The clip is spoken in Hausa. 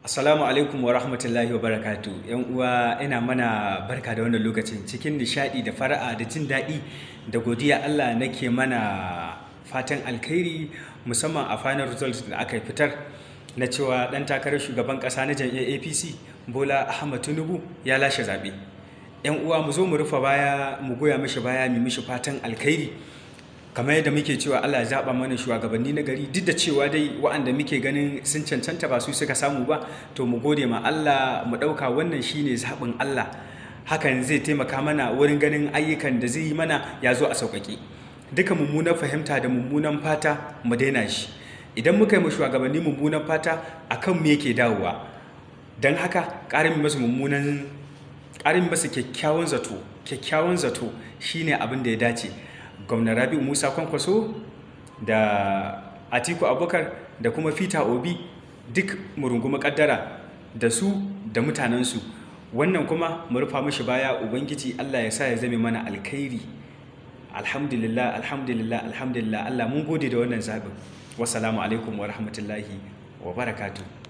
Assalamu alaikum wa rahmatullahi wa barakatu. ‘Yan uwa ina mana barka da wannan lokacin cikin nishaɗi da fara'a da jin daɗi da godiya Allah nake mana fatan alkhairi musamman a final result da aka fitar na cewa ɗan takarar shugaban ƙasa na jam'iyyar APC Bola Ahmed Tinubu ya lashe zaɓe. ‘Yan uwa mu zo mu rufe baya mu goya mishi baya mu mishi fatan alkhairi. Kamar yadda muke cewa Allah ya zaɓa mana shugabanni na gari, duk da cewa dai wa'anda muke ganin sun cancanta ba su suka samu ba, to mu gode ma Allah mu ɗauka wannan shine zaɓin Allah. Hakan zai taimaka mana wurin ganin ayyukan da zai yi mana ya zo a sauƙaƙe. Duka mummunan fahimta da mummunan fata mu daina shi. Idan muka yi mu shugabanni mummunan fata akan me yake dawowa. Don haka ƙarin masa kyakkyawan zato shine abin da ya dace. Gwamna Rabi'u Musa Kwankwaso da Atiku Abubakar da kuma Peter Obi duk mu rungumi kaddara da su da mutanensu. Wannan kuma mu rufa mishi baya, Ubangiji Allah ya sa ya zame mana alkhairi. Alhamdulillah, alhamdulillah, alhamdulillah. Allah mun gode da wannan zaɓin. Wassalamu alaikum wa rahmatullahi wa barakatuh.